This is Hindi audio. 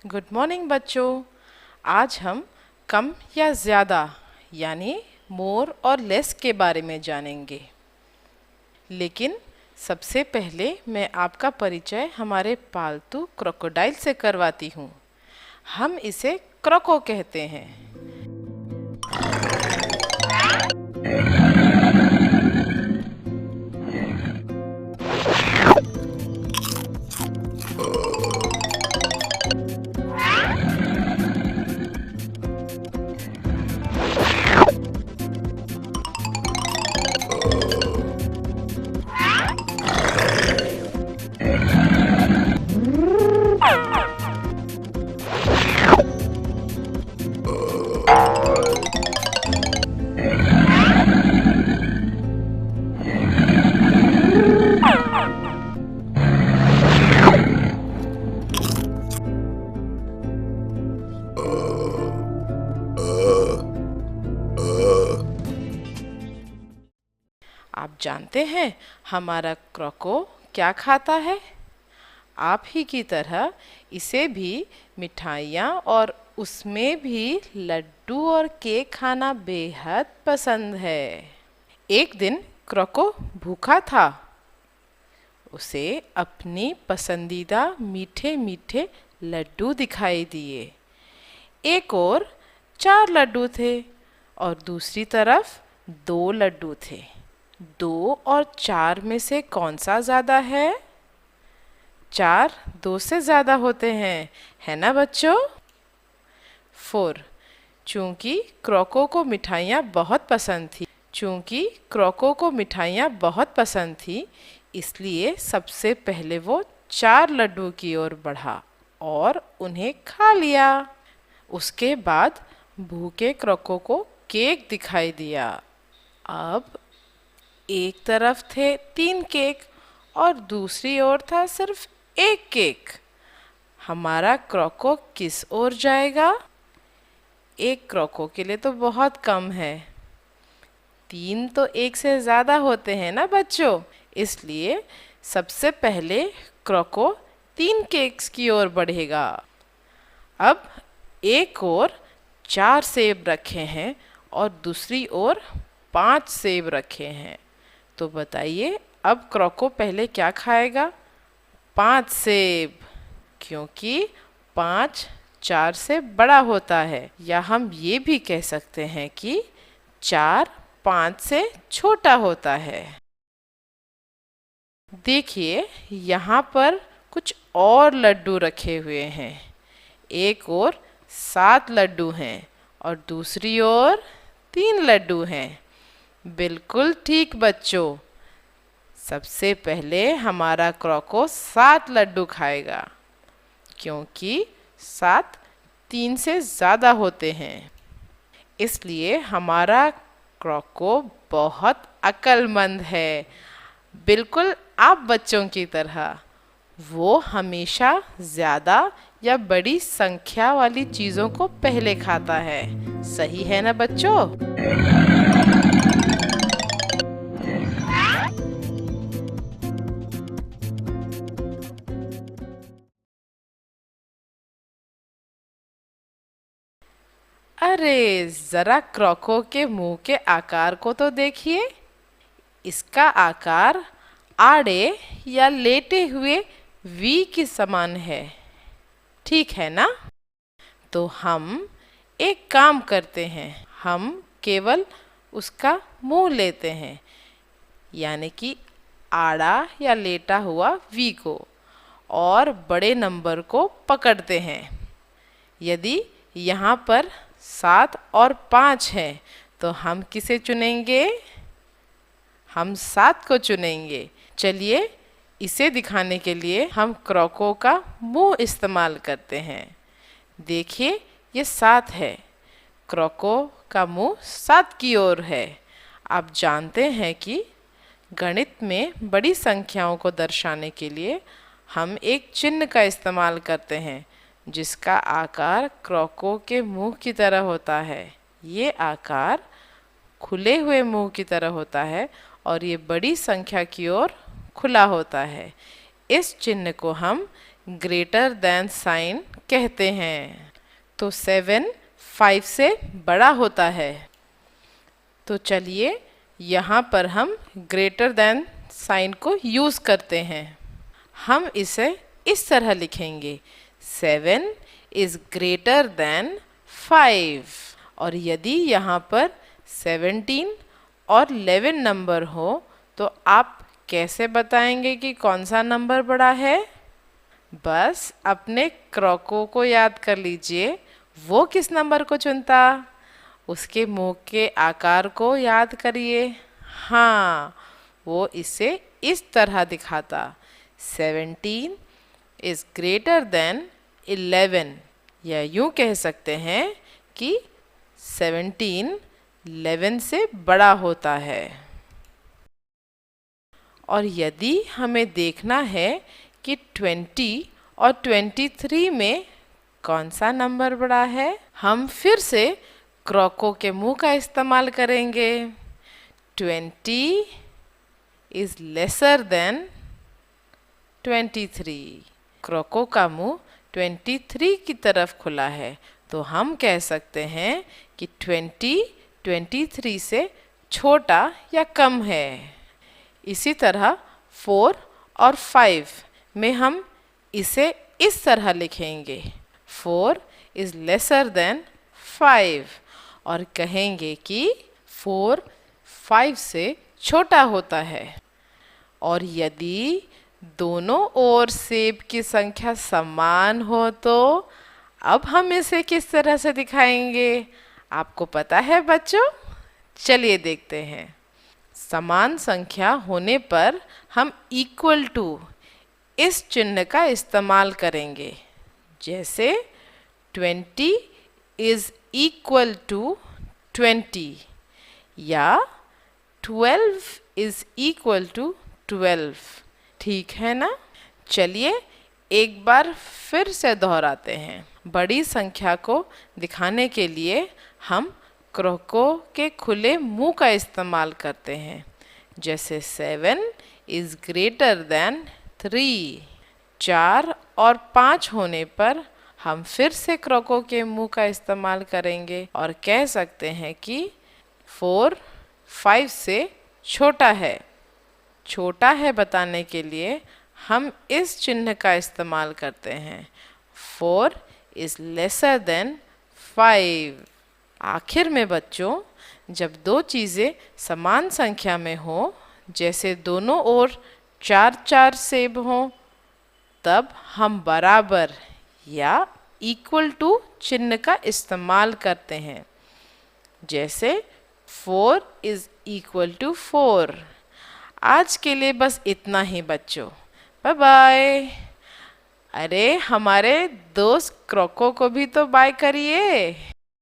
गुड मॉर्निंग बच्चों। आज हम कम या ज़्यादा यानी मोर और लेस के बारे में जानेंगे। लेकिन सबसे पहले मैं आपका परिचय हमारे पालतू क्रोकोडाइल से करवाती हूँ। हम इसे क्रोको कहते हैं। आप जानते हैं हमारा क्रोको क्या खाता है? आप ही की तरह इसे भी मिठाइयाँ और उसमें भी लड्डू और केक खाना बेहद पसंद है। एक दिन क्रोको भूखा था। उसे अपनी पसंदीदा मीठे मीठे लड्डू दिखाई दिए। एक और 4 लड्डू थे और दूसरी तरफ 2 लड्डू थे। 2 और 4 में से कौन सा ज़्यादा है? 4 2 से ज़्यादा होते हैं, है ना बच्चों? 4। चूंकि क्रोको को मिठाइयाँ बहुत पसंद थी, इसलिए सबसे पहले वो 4 लड्डू की ओर बढ़ा और उन्हें खा लिया। उसके बाद भूखे क्रोको को केक दिखाई दिया। अब एक तरफ थे 3 केक और दूसरी ओर था सिर्फ 1 केक। हमारा क्रोको किस ओर जाएगा? 1 क्रोको के लिए तो बहुत कम है। 3 तो 1 से ज़्यादा होते हैं ना बच्चों, इसलिए सबसे पहले क्रोको 3 केक्स की ओर बढ़ेगा। अब एक ओर 4 सेब रखे हैं और दूसरी ओर 5 सेब रखे हैं। तो बताइए अब क्रोको पहले क्या खाएगा? 5 सेब, क्योंकि 5 4 से बड़ा होता है, या हम ये भी कह सकते हैं कि 4 5 से छोटा होता है। देखिए यहाँ पर कुछ और लड्डू रखे हुए हैं। एक ओर 7 लड्डू हैं और दूसरी ओर 3 लड्डू हैं। बिल्कुल ठीक बच्चों। सबसे पहले हमारा क्रोको 7 लड्डू खाएगा, क्योंकि 7 3 से ज़्यादा होते हैं। इसलिए हमारा क्रोको बहुत अक्लमंद है, बिल्कुल आप बच्चों की तरह। वो हमेशा ज़्यादा या बड़ी संख्या वाली चीज़ों को पहले खाता है। सही है ना बच्चों? अरे ज़रा क्रोको के मुंह के आकार को तो देखिए। इसका आकार आड़े या लेटे हुए वी के समान है। ठीक है ना? तो हम एक काम करते हैं, हम केवल उसका मुंह लेते हैं, यानी कि आड़ा या लेटा हुआ वी को, और बड़े नंबर को पकड़ते हैं। यदि यहाँ पर 7 और 5 है तो हम किसे चुनेंगे? हम 7 को चुनेंगे। चलिए इसे दिखाने के लिए हम क्रोको का मुंह इस्तेमाल करते हैं। देखिए ये 7 है। क्रोको का मुंह 7 की ओर है। आप जानते हैं कि गणित में बड़ी संख्याओं को दर्शाने के लिए हम एक चिन्ह का इस्तेमाल करते हैं, जिसका आकार क्रोको के मुंह की तरह होता है। ये आकार खुले हुए मुंह की तरह होता है और ये बड़ी संख्या की ओर खुला होता है। इस चिन्ह को हम ग्रेटर देन साइन कहते हैं। तो 7 5 से बड़ा होता है। तो चलिए यहाँ पर हम ग्रेटर देन साइन को यूज करते हैं। हम इसे इस तरह लिखेंगे, 7 इज ग्रेटर देन 5। और यदि यहाँ पर 17 और 11 नंबर हो तो आप कैसे बताएंगे कि कौन सा नंबर बड़ा है? बस अपने क्रॉको को याद कर लीजिए, वो किस नंबर को चुनता? उसके मुंह के आकार को याद करिए। हाँ, वो इसे इस तरह दिखाता, 17 इज ग्रेटर देन 11, या यूं कह सकते हैं कि 17 11 से बड़ा होता है। और यदि हमें देखना है कि 20 और 23 में कौन सा नंबर बड़ा है, हम फिर से क्रॉको के मुंह का इस्तेमाल करेंगे। 20 इज लेसर देन 23। क्रॉको का मुंह 23 की तरफ खुला है, तो हम कह सकते हैं कि 20 23 से छोटा या कम है। इसी तरह 4 और 5 में हम इसे इस तरह लिखेंगे, 4 इज लेसर देन 5, और कहेंगे कि 4 5 से छोटा होता है। और यदि दोनों ओर सेब की संख्या समान हो तो अब हम इसे किस तरह से दिखाएंगे? आपको पता है बच्चों? चलिए देखते हैं। समान संख्या होने पर हम इक्वल टू इस चिन्ह का इस्तेमाल करेंगे। जैसे 20 इज इक्वल टू 20, या 12 इज इक्वल टू 12। ठीक है ना? चलिए एक बार फिर से दोहराते हैं। बड़ी संख्या को दिखाने के लिए हम क्रॉको के खुले मुंह का इस्तेमाल करते हैं। जैसे 7 इज ग्रेटर देन 3। 4 और 5 होने पर हम फिर से क्रॉको के मुंह का इस्तेमाल करेंगे और कह सकते हैं कि 4 5 से छोटा है। छोटा है बताने के लिए हम इस चिन्ह का इस्तेमाल करते हैं, 4 इज लेसर देन 5। आखिर में बच्चों, जब दो चीज़ें समान संख्या में हो, जैसे दोनों ओर 4-4 सेब हों, तब हम बराबर या इक्वल टू चिन्ह का इस्तेमाल करते हैं। जैसे 4 इज इक्वल टू 4। आज के लिए बस इतना ही बच्चों, बाय बाय। अरे हमारे दोस्त क्रॉको को भी तो बाय करिए।